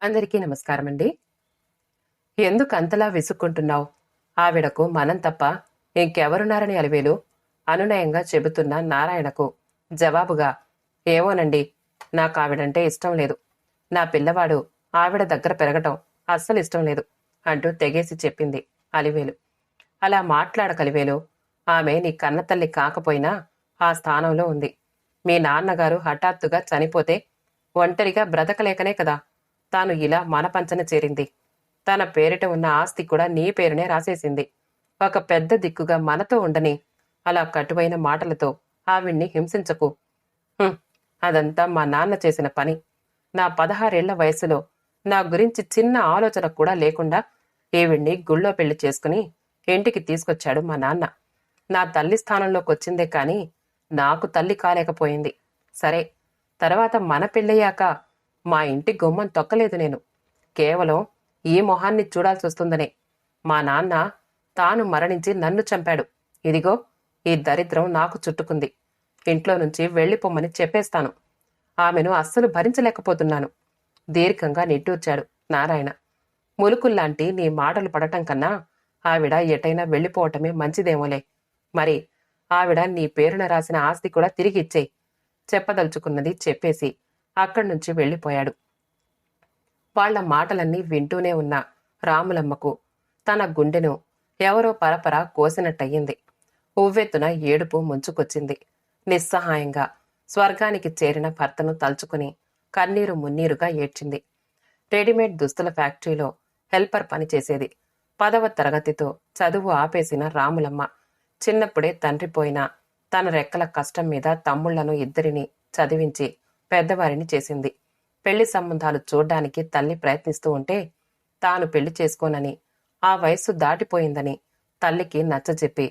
అందరికీ నమస్కారమండి. ఎందుకు అంతలా విసుక్కుంటున్నావు? ఆవిడకు మనం తప్ప ఇంకెవరున్నారని అలివేలు అనునయంగా చెబుతున్న నారాయణకు జవాబుగా, ఏమోనండి, నాకావిడంటే ఇష్టం లేదు. నా పిల్లవాడు ఆవిడ దగ్గర పెరగటం అస్సలు ఇష్టం లేదు అంటూ తెగేసి చెప్పింది అలివేలు. అలా మాట్లాడకలివేలు. ఆమె నీ కన్నతల్లి కాకపోయినా ఆ స్థానంలో ఉంది. మీ నాన్నగారు హఠాత్తుగా చనిపోతే ఒంటరిగా బ్రతకలేకనే కదా తాను ఇలా మన పంచన చేరింది. తన పేరిట ఉన్న ఆస్తి కూడా నీ పేరునే రాసేసింది. ఒక పెద్ద దిక్కుగా మనతో ఉండని అలా కటువైన మాటలతో ఆవిడ్ని హింసించకు. "హుం, అదంతా మా నాన్న చేసిన పని. నా 16 ఏళ్ల వయసులో నా గురించి చిన్న ఆలోచన కూడా లేకుండా ఈవిడ్ని గుళ్ళో పెళ్లి చేసుకుని ఇంటికి తీసుకొచ్చాడు మా నాన్న. నా తల్లి స్థానంలోకొచ్చిందే కాని నాకు తల్లి కాలేకపోయింది. సరే, తర్వాత మన పెళ్ళయ్యాక మా ఇంటి గుమ్మం తొక్కలేదు నేను. కేవలం ఈ మొహాన్ని చూడాల్సొస్తుందనే. మా నాన్న తాను మరణించి నన్ను చంపాడు. ఇదిగో ఈ దరిద్రం నాకు చుట్టుకుంది. ఇంట్లో నుంచి వెళ్ళిపోమ్మని చెప్పేస్తాను. ఆమెను అస్సలు భరించలేకపోతున్నాను." దీర్ఘంగా నిట్టూర్చాడు నారాయణ. ములుకుల్లాంటి నీ మాటలు పడటం కన్నా ఆవిడ ఎటైనా వెళ్ళిపోవటమే మంచిదేమోలే. మరి ఆవిడ నీ పేరున రాసిన ఆస్తి కూడా తిరిగి ఇచ్చేయి. చెప్పదలుచుకున్నది చెప్పేసి అక్కడ్నుంచి వెళ్ళిపోయాడు. వాళ్ల మాటలన్నీ వింటూనే ఉన్న రాములమ్మకు తన గుండెను ఎవరో పరపరా కోసినట్టయింది. ఉవ్వెత్తున ఏడుపు ముంచుకొచ్చింది. నిస్సహాయంగా స్వర్గానికి చేరిన భర్తను తలుచుకుని కన్నీరు మున్నీరుగా ఏడ్చింది. రెడీమేడ్ దుస్తుల ఫ్యాక్టరీలో హెల్పర్ పనిచేసేది. 10వ తరగతితో చదువు ఆపేసిన రాములమ్మ చిన్నప్పుడే తండ్రి పోయినా తన రెక్కల కష్టం మీద తమ్ముళ్లను ఇద్దరిని చదివించి పెద్దవారిని చేసింది. పెళ్లి సంబంధాలు చూడ్డానికి తల్లి ప్రయత్నిస్తూ ఉంటే తాను పెళ్లి చేసుకోనని, ఆ వయస్సు దాటిపోయిందని తల్లికి నచ్చజెప్పి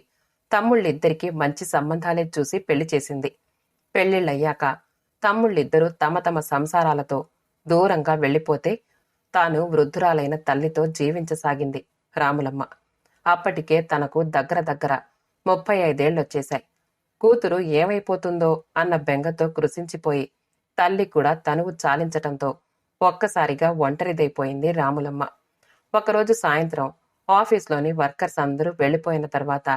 తమ్ముళ్ళిద్దరికీ మంచి సంబంధాలే చూసి పెళ్లి చేసింది. పెళ్లిళ్ళయ్యాక తమ్ముళ్ళిద్దరూ తమ తమ సంసారాలతో దూరంగా వెళ్ళిపోతే తాను వృద్ధురాలైన తల్లితో జీవించసాగింది రాములమ్మ. అప్పటికే తనకు దగ్గర దగ్గర 35 ఏళ్లొచ్చేశాయి. కూతురు ఏమైపోతుందో అన్న బెంగతో కృశించిపోయి తల్లి కూడా తనువు చాలించటంతో ఒక్కసారిగా ఒంటరిదైపోయింది రాములమ్మ. ఒకరోజు సాయంత్రం ఆఫీస్లోని వర్కర్స్ అందరూ వెళ్లిపోయిన తర్వాత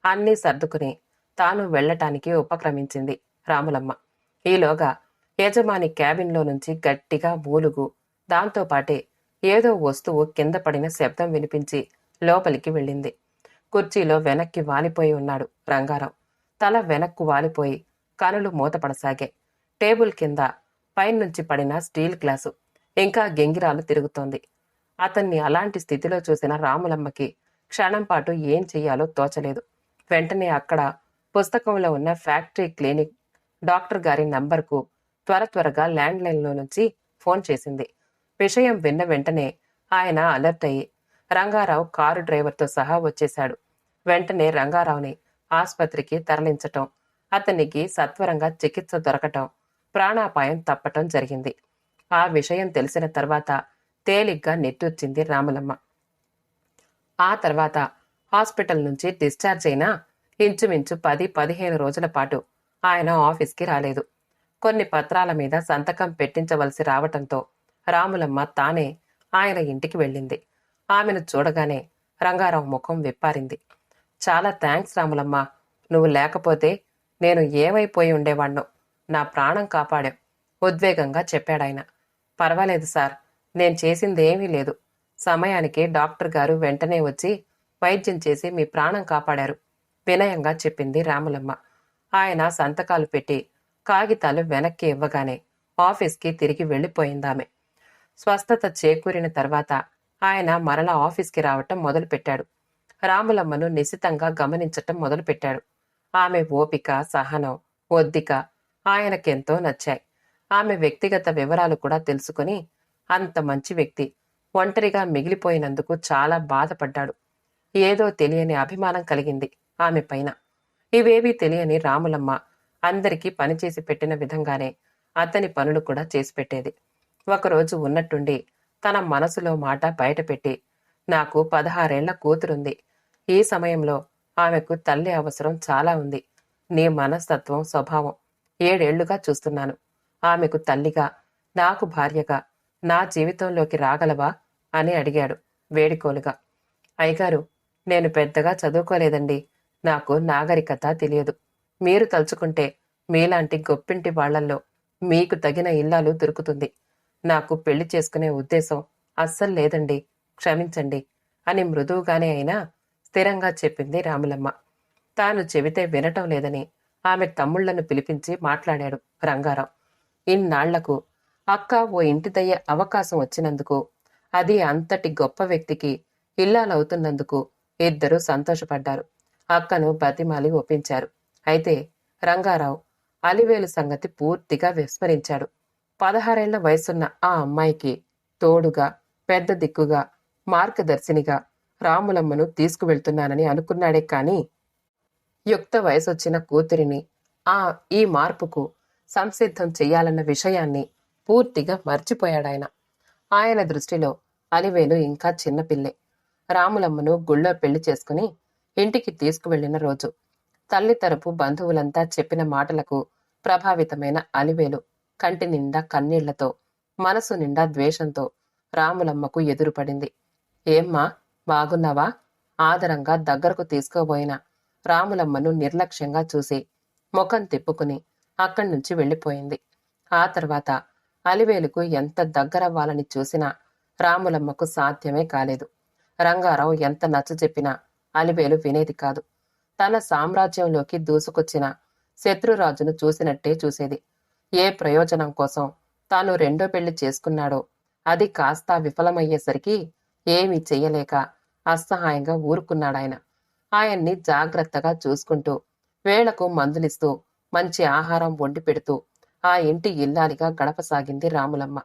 అన్నీ సర్దుకుని తాను వెళ్లటానికి ఉపక్రమించింది రాములమ్మ. ఈలోగా యజమాని క్యాబిన్లో నుంచి గట్టిగా మూలుగు, దాంతోపాటే ఏదో వస్తువు కింద పడిన శబ్దం వినిపించి లోపలికి వెళ్ళింది. కుర్చీలో వెనక్కి వాలిపోయి ఉన్నాడు రంగారావు. తల వెనక్కు వాలిపోయి కనులు మూతపడసాగాయి. టేబుల్ కింద పైనుంచి పడిన స్టీల్ గ్లాసు ఇంకా గింగిరాలు తిరుగుతోంది. అతన్ని అలాంటి స్థితిలో చూసిన రాములమ్మకి క్షణంపాటు ఏం చెయ్యాలో తోచలేదు. వెంటనే అక్కడ పుస్తకంలో ఉన్న ఫ్యాక్టరీ క్లినిక్ డాక్టర్ గారి నంబర్కు త్వరగా ల్యాండ్లైన్లో నుంచి ఫోన్ చేసింది. విషయం విన్న వెంటనే ఆయన అలర్ట్ అయ్యి రంగారావు కారు డ్రైవర్తో సహా వచ్చేశాడు. వెంటనే రంగారావుని ఆస్పత్రికి తరలించటం, అతనికి సత్వరంగా చికిత్స దొరకటం, ప్రాణాపాయం తప్పటం జరిగింది. ఆ విషయం తెలిసిన తర్వాత తేలిగ్గా నిట్టూర్చింది రాములమ్మ. ఆ తర్వాత హాస్పిటల్ నుంచి డిశ్చార్జ్ అయినా ఇంచుమించు 10-15 రోజుల పాటు ఆయన ఆఫీస్కి రాలేదు. కొన్ని పత్రాల మీద సంతకం పెట్టించవలసి రావటంతో రాములమ్మ తానే ఆయన ఇంటికి వెళ్ళింది. ఆమెను చూడగానే రంగారావు ముఖం విప్పారింది. "చాలా థ్యాంక్స్ రాములమ్మ. నువ్వు లేకపోతే నేను ఏమైపోయి ఉండేవాణ్ణో. నా ప్రాణం కాపాడావు" ఉద్వేగంగా చెప్పాడాయన. "పర్వాలేదు సార్, నేను చేసిందేమీ లేదు. సమయానికి డాక్టర్ గారు వెంటనే వచ్చి వైద్యం చేసి మీ ప్రాణం కాపాడారు" వినయంగా చెప్పింది రాములమ్మ. ఆయన సంతకాలు పెట్టి కాగితాలు వెనక్కి ఇవ్వగానే ఆఫీస్కి తిరిగి వెళ్ళిపోయిందామె. స్వస్థత చేకూరిన తర్వాత ఆయన మరలా ఆఫీస్కి రావటం మొదలుపెట్టాడు. రాములమ్మను నిశితంగా గమనించటం మొదలుపెట్టాడు. ఆమె ఓపిక, సహనం, ఒద్దిక ఆయనకెంతో నచ్చాయి. ఆమె వ్యక్తిగత వివరాలు కూడా తెలుసుకుని అంత మంచి వ్యక్తి ఒంటరిగా మిగిలిపోయినందుకు చాలా బాధపడ్డాడు. ఏదో తెలియని అభిమానం కలిగింది ఆమె పైన. ఇవేవీ తెలియని రాములమ్మ అందరికీ పనిచేసి పెట్టిన విధంగానే అతని పనులు కూడా చేసి పెట్టేది. ఒకరోజు ఉన్నట్టుండి తన మనసులో మాట బయటపెట్టి, "నాకు 16 ఏళ్ల కూతురుంది. ఈ సమయంలో ఆమెకు తల్లి అవసరం చాలా ఉంది. నీ మనస్తత్వం, స్వభావం 7 ఏళ్లుగా చూస్తున్నాను. ఆమెకు తల్లిగా, నాకు భార్యగా నా జీవితంలోకి రాగలవా అని అడిగాడు వేడికోలుగా. అయ్యగారు, నేను పెద్దగా చదువుకోలేదండి. నాకు నాగరికత తెలియదు. మీరు తలుచుకుంటే మీలాంటి గొప్పింటి వాళ్లల్లో మీకు తగిన ఇల్లాలు దొరుకుతుంది. నాకు పెళ్లి చేసుకునే ఉద్దేశం అస్సలు లేదండి, క్షమించండి అని మృదువుగానే అయినా స్థిరంగా చెప్పింది రాములమ్మ. తాను చెబితే వినటం లేదని ఆమె తమ్ముళ్లను పిలిపించి మాట్లాడాడు రంగారావు. ఇన్నాళ్లకు అక్క ఓ ఇంటిదయ్యే అవకాశం వచ్చినందుకు, అది అంతటి గొప్ప వ్యక్తికి ఇల్లాలవుతున్నందుకు ఇద్దరూ సంతోషపడ్డారు. అక్కను బతిమాలి ఒప్పించారు. అయితే రంగారావు అలివేలు సంగతి పూర్తిగా విస్మరించాడు. 16 ఏళ్ల వయసున్న ఆ అమ్మాయికి తోడుగా, పెద్ద దిక్కుగా, మార్గదర్శినిగా రాములమ్మను తీసుకువెళ్తున్నానని అనుకున్నాడే కాని యుక్త వయసొచ్చిన కూతురిని ఈ మార్పుకు సంసిద్ధం చెయ్యాలన్న విషయాన్ని పూర్తిగా మర్చిపోయాడాయన. ఆయన దృష్టిలో అలివేలు ఇంకా చిన్నపిల్లే. రాములమ్మను గుళ్ళో పెళ్లి చేసుకుని ఇంటికి తీసుకువెళ్లిన రోజు తల్లి తరపు బంధువులంతా చెప్పిన మాటలకు ప్రభావితమైన అలివేలు కంటి నిండా కన్నీళ్లతో, మనసు నిండా ద్వేషంతో రాములమ్మకు ఎదురుపడింది. ఏమ్మా, బాగున్నావా? ఆదరంగా దగ్గరకు తీసుకోబోయిన రాములమ్మను నిర్లక్ష్యంగా చూసి ముఖం తిప్పుకుని అక్కడి నుంచి వెళ్ళిపోయింది. ఆ తర్వాత అలివేలుకు ఎంత దగ్గరవ్వాలని చూసినా రాములమ్మకు సాధ్యమే కాలేదు. రంగారావు ఎంత నచ్చజెప్పినా అలివేలు వినేది కాదు. తన సామ్రాజ్యంలోకి దూసుకొచ్చిన శత్రురాజును చూసినట్టే చూసేది. ఏ ప్రయోజనం కోసం తాను రెండో పెళ్లి చేసుకున్నాడో అది కాస్త విఫలమయ్యేసరికి ఏమీ చెయ్యలేక అసహాయంగా ఊరుకున్నాడాయన. ఆయన్ని జాగ్రత్తగా చూసుకుంటూ, వేళకు మందులిస్తూ, మంచి ఆహారం వండి పెడుతూ ఆ ఇంటి ఇల్లాలిగా గడపసాగింది రాములమ్మ.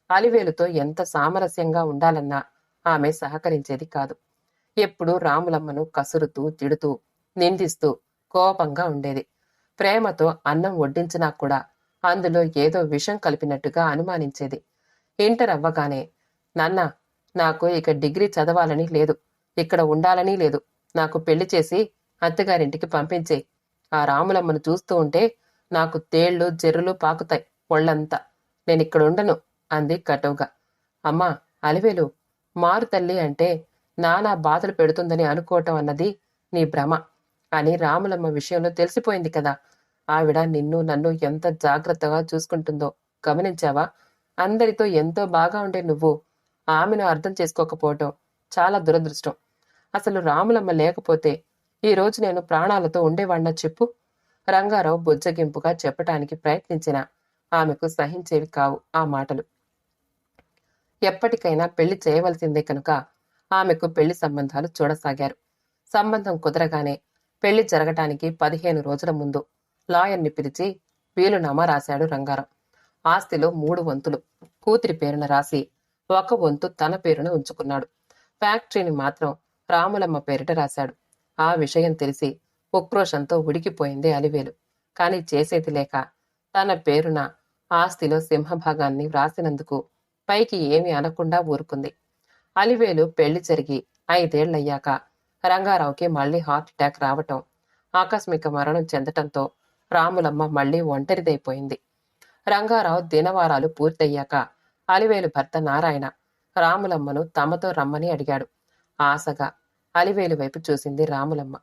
అలివేలుతో ఎంత సామరస్యంగా ఉండాలన్నా ఆమె సహకరించేది కాదు. ఎప్పుడూ రాములమ్మను కసురుతూ, తిడుతూ, నిందిస్తూ కోపంగా ఉండేది. ప్రేమతో అన్నం వడ్డించినా కూడా అందులో ఏదో విషం కలిపినట్టుగా అనుమానించేది. ఇంటర్ అవ్వగానే, నాన్న, నాకు ఇక డిగ్రీ చదవాలని లేదు, ఇక్కడ ఉండాలని లేదు, నాకు పెళ్లి చేసి అత్తగారింటికి పంపించే. ఆ రాములమ్మను చూస్తూ ఉంటే నాకు తేళ్లు జెర్రులు పాకుతాయి ఒళ్ళంతా. నేనిక్కడ ఉండను అంది కటువుగా. అమ్మా అలివేలు, మారు తల్లి అంటే నానా బాధలు పెడుతుందని అనుకోవటం అన్నది నీ భ్రమ అని రాములమ్మ విషయంలో తెలిసిపోయింది కదా. ఆవిడ నిన్ను నన్ను ఎంత జాగ్రత్తగా చూసుకుంటుందో గమనించావా? అందరితో ఎంతో బాగా ఉండే నువ్వు ఆమెను అర్థం చేసుకోకపోవటం చాలా దురదృష్టం. అసలు రాములమ్మ లేకపోతే ఈ రోజు నేను ప్రాణాలతో ఉండేవాణ్ణా చెప్పు? రంగారావు బుజ్జగింపుగా చెప్పటానికి ప్రయత్నించిన ఆమెకు సహించేవి కావు ఆ మాటలు. ఎప్పటికైనా పెళ్లి చేయవలసిందే కనుక ఆమెకు పెళ్లి సంబంధాలు చూడసాగారు. సంబంధం కుదరగానే పెళ్లి జరగటానికి 15 రోజుల ముందు లాయర్ని పిలిచి వీలునామా రాశాడు రంగారావు. ఆస్తిలో 3 వంతులు కూతురి పేరున రాసి 1 వంతు తన పేరున ఉంచుకున్నాడు. ఫ్యాక్టరీని మాత్రం రాములమ్మ పేరిట రాశాడు. ఆ విషయం తెలిసి ఉక్రోషంతో ఉడికిపోయింది అలివేలు. కాని చేసేది లేక తన పేరున ఆస్తిలో సింహభాగాన్ని వ్రాసినందుకు పైకి ఏమీ అనకుండా ఊరుకుంది. అలివేలు పెళ్లి జరిగి 5 ఏళ్లయ్యాక రంగారావుకి మళ్లీ హార్ట్ అటాక్ రావటం, ఆకస్మిక మరణం చెందటంతో రాములమ్మ మళ్లీ ఒంటరిదైపోయింది. రంగారావు దినవారాలు పూర్తయ్యాక అలివేలు భర్త నారాయణ రాములమ్మను తమతో రమ్మని అడిగాడు. ఆశగా అలివేలు వైపు చూసింది రాములమ్మ.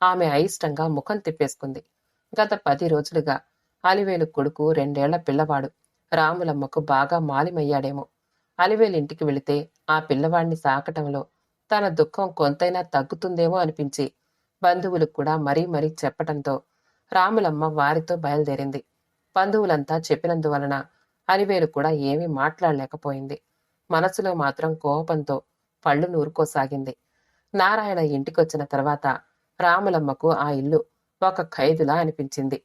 ఆమె అయిష్టంగా ముఖం తిప్పేసుకుంది. గత 10 రోజులుగా అలివేలు కొడుకు 2 ఏళ్ల పిల్లవాడు రాములమ్మకు బాగా మాలిమయ్యాడేమో. అలివేలింటికి వెళితే ఆ పిల్లవాడిని సాకటంలో తన దుఃఖం కొంతైనా తగ్గుతుందేమో అనిపించి బంధువులకు కూడా మరీ మరీ చెప్పటంతో రాములమ్మ వారితో బయలుదేరింది. బంధువులంతా చెప్పినందువలన అలివేలు కూడా ఏమీ మాట్లాడలేకపోయింది. మనసులో మాత్రం కోపంతో పళ్ళు నూరుకోసాగింది. నారాయణ ఇంటికొచ్చిన తర్వాత రాములమ్మకు ఆ ఇల్లు ఒక ఖైదులా అనిపించింది.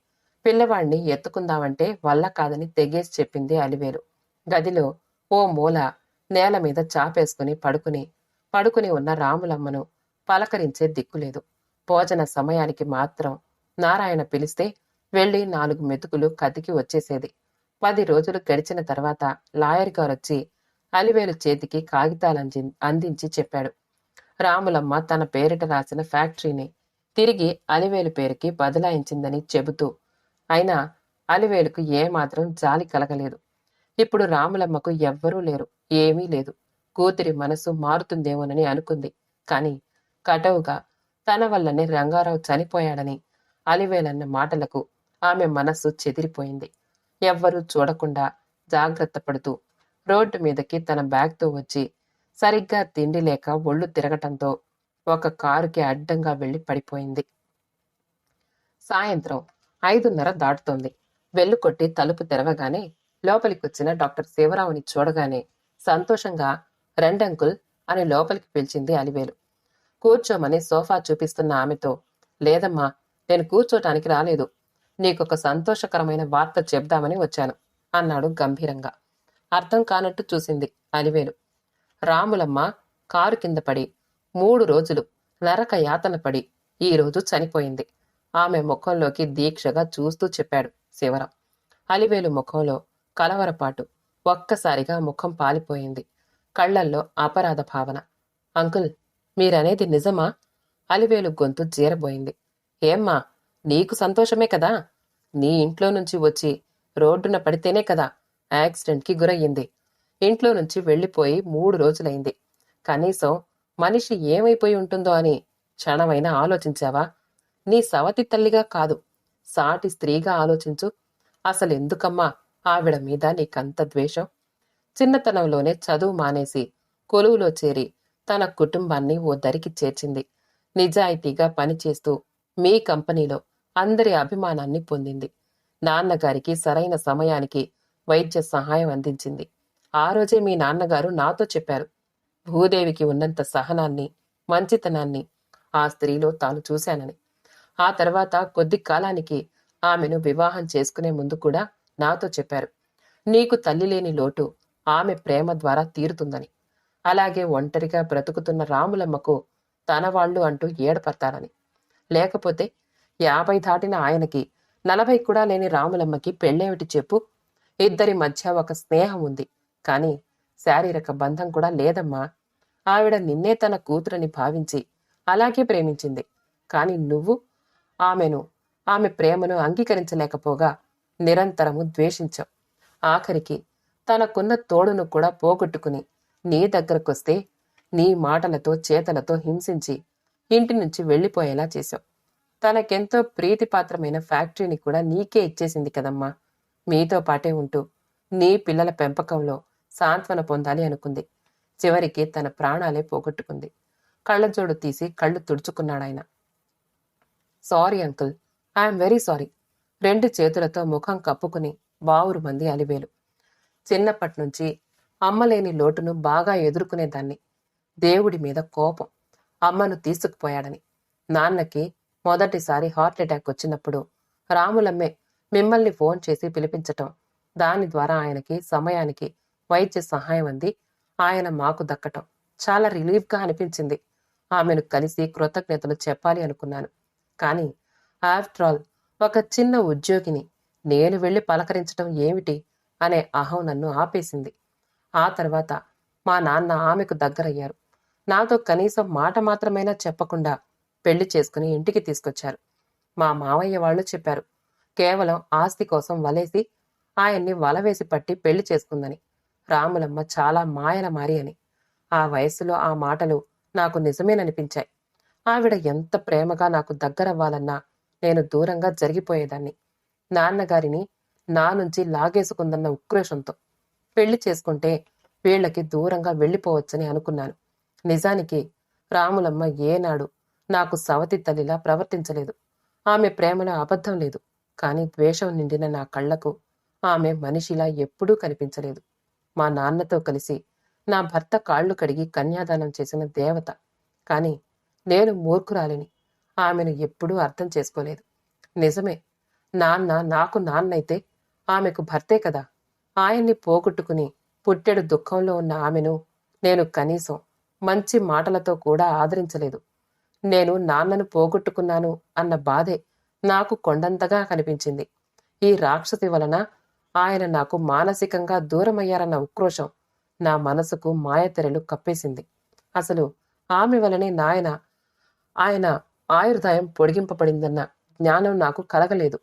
పిల్లవాణ్ణి ఎత్తుకుందామంటే వల్ల కాదని తెగేసి చెప్పింది అలివేలు. గదిలో ఓ మూల నేల మీద చాపేసుకుని పడుకుని ఉన్న రాములమ్మను పలకరించే దిక్కులేదు. భోజన సమయానికి మాత్రం నారాయణ పిలిస్తే వెళ్లి 4 మెతుకులు కతికి వచ్చేసేది. 10 రోజులు గడిచిన తర్వాత లాయర్ గారొచ్చి అలివేలు చేతికి కాగితాలు అందించి చెప్పాడు. రాములమ్మ తన పేరిట రాసిన ఫ్యాక్టరీని తిరిగి అలివేలు పేరుకి బదలాయించిందని చెబుతూ, అయినా అలివేలుకు ఏమాత్రం జాలి కలగలేదు. ఇప్పుడు రాములమ్మకు ఎవ్వరూ లేరు. ఏమీ లేదు. కూతురి మనసు మారుతుందేమోనని అనుకుంది. కాని కటవుగా తన వల్లనే రంగారావు చనిపోయాడని అలివేలన్న మాటలకు ఆమె మనస్సు చెదిరిపోయింది. ఎవ్వరూ చూడకుండా జాగ్రత్త పడుతూ రోడ్డు మీదకి తన బ్యాగ్తో వచ్చి సరిగ్గా తిండి లేక ఒళ్ళు తిరగటంతో ఒక కారుకి అడ్డంగా వెళ్లి పడిపోయింది. సాయంత్రం 5:30 దాటుతోంది. వెళ్ళు కొట్టి తలుపు తెరవగానే లోపలికొచ్చిన డాక్టర్ శివరావుని చూడగానే సంతోషంగా రెండంకుల్ అని లోపలికి పిలిచింది అలివేలు. కూర్చోమని సోఫా చూపిస్తున్న ఆమెతో, లేదమ్మా, నేను కూర్చోటానికి రాలేదు. నీకొక సంతోషకరమైన వార్త చెప్దామని వచ్చాను అన్నాడు గంభీరంగా. అర్థం కానట్టు చూసింది అలివేలు. రాములమ్మ కారు కింద పడి 3 రోజులు నరక యాతన పడి ఈరోజు చనిపోయింది. ఆమె ముఖంలోకి దీక్షగా చూస్తూ చెప్పాడు శివరాం. అలివేలు ముఖంలో కలవరపాటు. ఒక్కసారిగా ముఖం పాలిపోయింది. కళ్లల్లో అపరాధ భావన. అంకుల్, మీరనేది నిజమా? అలివేలు గొంతు జీరబోయింది. ఏమ్మా, నీకు సంతోషమే కదా? నీ ఇంట్లో నుంచి వచ్చి రోడ్డున పడితేనే కదా యాక్సిడెంట్కి గురయ్యింది. ఇంట్లో నుంచి వెళ్ళిపోయి 3 రోజులైంది. కనీసం మనిషి ఏమైపోయి ఉంటుందో అని క్షణమైనా ఆలోచించావా? నీ సవతి తల్లిగా కాదు, సాటి స్త్రీగా ఆలోచించు. అసలెందుకమ్మా ఆవిడ మీద నీకంత ద్వేషం? చిన్నతనంలోనే చదువు మానేసి కొలువులో చేరి తన కుటుంబాన్ని ఓ దరికి చేర్చింది. నిజాయితీగా పనిచేస్తూ మీ కంపెనీలో అందరి అభిమానాన్ని పొందింది. నాన్నగారికి సరైన సమయానికి వైద్య సహాయం అందించింది. ఆ రోజే మీ నాన్నగారు నాతో చెప్పారు, భూదేవికి ఉన్నంత సహనాన్ని, మంచితనాన్ని ఆ స్త్రీలో తాను చూశానని. ఆ తర్వాత కొద్ది కాలానికి ఆమెను వివాహం చేసుకునే ముందు కూడా నాతో చెప్పారు, నీకు తల్లి లేని లోటు ఆమె ప్రేమ ద్వారా తీరుతుందని. అలాగే ఒంటరిగా బ్రతుకుతున్న రాములమ్మకు తన వాళ్ళు అంటూ ఏడపడతారని. లేకపోతే 50 దాటిన ఆయనకి 40 కూడా లేని రాములమ్మకి పెళ్ళేమిటి చెప్పు? ఇద్దరి మధ్య ఒక స్నేహం ఉంది, కాని శారీరక బంధం కూడా లేదమ్మా. ఆవిడ నిన్నే తన కూతురని భావించి అలాగే ప్రేమించింది. కాని నువ్వు ఆమె ప్రేమను అంగీకరించలేకపోగా నిరంతరము ద్వేషించావు. ఆఖరికి తనకున్న తోడును కూడా పోగొట్టుకుని నీ దగ్గరకొస్తే నీ మాటలతో చేతలతో హింసించి ఇంటి నుంచి వెళ్ళిపోయేలా చేశావు. తనకెంతో ప్రీతిపాత్రమైన ఫ్యాక్టరీని కూడా నీకే ఇచ్చేసింది కదమ్మా. మీతో పాటే ఉంటూ నీ పిల్లల పెంపకంలో సాంత్వన పొందాలి అనుకుంది. చివరికి తన ప్రాణాలే పోగొట్టుకుంది. కళ్ళజోడు తీసి కళ్ళు తుడుచుకున్నాడాయన. Sorry uncle, I'm very sorry. 2 చేతులతో ముఖం కప్పుకుని బావురు మంది అలివేలు. చిన్నప్పటినుంచి అమ్మలేని లోటును బాగా ఎదుర్కొనేదాన్ని. దేవుడి మీద కోపం, అమ్మను తీసుకుపోయాడని. నాన్నకి మొదటిసారి హార్ట్ అటాక్ వచ్చినప్పుడు రాములమ్మే మిమ్మల్ని ఫోన్ చేసి పిలిపించటం, దాని ద్వారా ఆయనకి సమయానికి వైద్య సహాయం అంది ఆయన మాకు దక్కటం చాలా రిలీఫ్గా అనిపించింది. ఆమెను కలిసి కృతజ్ఞతలు చెప్పాలి అనుకున్నాను. కానీ ఆఫ్టర్ ఆల్ ఒక చిన్న ఉద్యోగిని నేను వెళ్ళి పలకరించటం ఏమిటి అనే అహం నన్ను ఆపేసింది. ఆ తర్వాత మా నాన్న ఆమెకు దగ్గరయ్యారు. నాతో కనీసం మాట మాత్రమైనా చెప్పకుండా పెళ్లి చేసుకుని ఇంటికి తీసుకొచ్చారు. మా మావయ్య వాళ్ళు చెప్పారు, కేవలం ఆస్తి కోసం వలేసి ఆయన్ని వలవేసి పట్టి పెళ్లి చేసుకుందని. రాములమ్మ చాలా మాయల మారి అని. ఆ వయస్సులో ఆ మాటలు నాకు నిజమేననిపించాయి. ఆవిడ ఎంత ప్రేమగా నాకు దగ్గరవ్వాలన్నా నేను దూరంగా జరిగిపోయేదాన్ని. నాన్నగారిని నా నుంచి లాగేసుకుందన్న ఉక్రోషంతో. పెళ్లి చేసుకుంటే వీళ్లకి దూరంగా వెళ్ళిపోవచ్చని అనుకున్నాను. నిజానికి రాములమ్మ ఏనాడు నాకు సవతి తల్లిలా ప్రవర్తించలేదు. ఆమె ప్రేమలో అబద్ధం లేదు. కాని ద్వేషం నిండిన నా కళ్లకు ఆమె మనిషిలా ఎప్పుడూ కనిపించలేదు. మా నాన్నతో కలిసి నా భర్త కాళ్లు కడిగి కన్యాదానం చేసిన దేవత. కాని నేను మూర్ఖురాలిని. ఆమెను ఎప్పుడూ అర్థం చేసుకోలేదు. నిజమే, నాన్న నాకు నాన్నైతే ఆమెకు భర్తే కదా. ఆయన్ని పోగొట్టుకుని పుట్టెడు దుఃఖంలో ఉన్న ఆమెను నేను కనీసం మంచి మాటలతో కూడా ఆదరించలేదు. నేను నాన్నను పోగొట్టుకున్నాను అన్న బాధే నాకు కొండంతగా కనిపించింది. ఈ రాక్షసి వలన ఆయన నాకు మానసికంగా దూరమయ్యారన్న ఉక్రోషం నా మనసుకు మాయతెరలు కప్పేసింది. అసలు ఆమె వలనే ఆయన ఆయుర్దాయం పొడిగింపబడిందన్న జ్ఞానం నాకు కలగలేదు.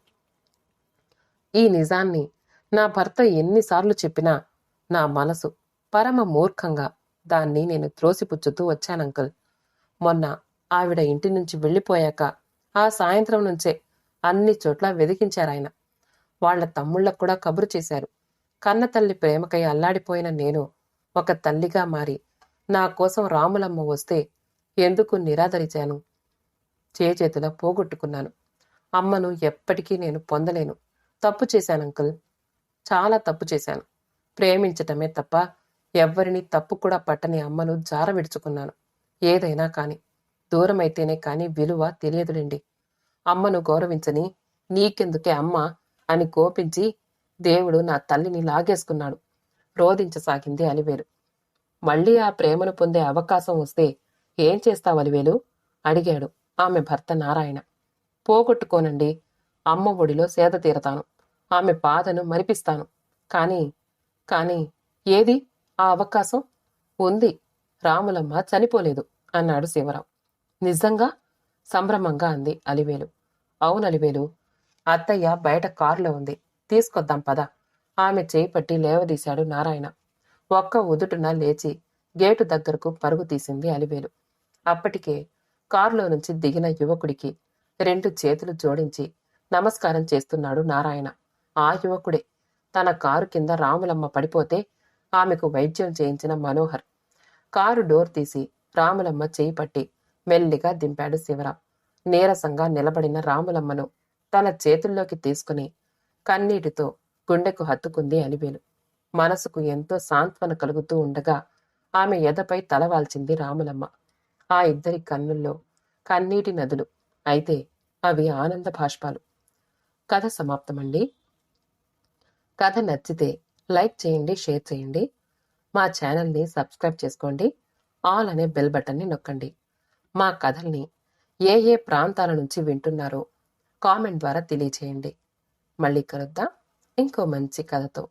ఈ నిజాన్ని నా భర్త ఎన్నిసార్లు చెప్పినా నా మనసు పరమ మూర్ఖంగా దాన్ని నేను త్రోసిపుచ్చుతూ వచ్చానంకుల్. మొన్న ఆవిడ ఇంటి నుంచి వెళ్ళిపోయాక ఆ సాయంత్రం నుంచే అన్ని చోట్ల వెదికించారాయన. వాళ్ల తమ్ముళ్ళకు కూడా కబురు చేశారు. కన్నతల్లి ప్రేమకై అల్లాడిపోయిన నేను ఒక తల్లిగా మారి నా కోసం రాములమ్మ వస్తే ఎందుకు నిరాదరించాను? చేతులా పోగొట్టుకున్నాను. అమ్మను ఎప్పటికీ నేను పొందలేను. తప్పు చేశాను అంకుల్, చాలా తప్పు చేశాను. ప్రేమించటమే తప్ప ఎవ్వరినీ తప్పు కూడా పట్టని అమ్మను జార విడుచుకున్నాను. ఏదైనా కాని దూరమైతేనే కాని విలువ తెలియదులేండి. అమ్మను గౌరవించని నీకెందుకే అమ్మ అని కోపించి దేవుడు నా తల్లిని లాగేసుకున్నాడు. రోధించసాగింది అలివేలు. మళ్లీ ఆ ప్రేమను పొందే అవకాశం వస్తే ఏం చేస్తావు అలివేలు? అడిగాడు ఆమె భర్త నారాయణ. పోగొట్టుకోనండి. అమ్మ ఒడిలో సేద తీరతాను. ఆమె బాధను మరిపిస్తాను. కాని ఏది ఆ అవకాశం? ఉంది. రాములమ్మ చనిపోలేదు అన్నాడు శివరాం. నిజంగా? సంభ్రమంగా అంది అలివేలు. అవునలివేలు, అత్తయ్య బయట కారులో ఉంది. తీసుకొద్దాం పద. ఆమె చేపట్టి లేవదీశాడు నారాయణ. ఒక్క ఉదుటున లేచి గేటు దగ్గరకు పరుగు తీసింది అలివేలు. అప్పటికే కారులో నుంచి దిగిన యువకుడికి 2 చేతులు జోడించి నమస్కారం చేస్తున్నాడు నారాయణ. ఆ యువకుడే తన కారు కింద రాములమ్మ పడిపోతే ఆమెకు వైద్యం చేయించిన మనోహర్. కారు డోర్ తీసి రాములమ్మ చేయి పట్టి మెల్లిగా దింపాడు శివరాం. నీరసంగా నిలబడిన రాములమ్మను తన చేతుల్లోకి తీసుకుని కన్నీటితో గుండెకు హత్తుకుంది అలివేలు. మనసుకు ఎంతో సాంత్వన కలుగుతూ ఉండగా ఆమె ఎదపై తలవాల్చింది రాములమ్మ. ఆ ఇద్దరి కన్నుల్లో కన్నీటి నదులు, అయితే అవి ఆనంద భాష్పాలు. కథ సమాప్తమండి. కథ నచ్చితే లైక్ చేయండి, షేర్ చేయండి. మా ఛానల్ని సబ్స్క్రైబ్ చేసుకోండి. ఆల్ అనే బెల్ బటన్ని నొక్కండి. మా కథల్ని ఏ ప్రాంతాల నుంచి వింటున్నారో కామెంట్ ద్వారా తెలియచేయండి. మళ్ళీ కలుద్దాం ఇంకో మంచి కథతో.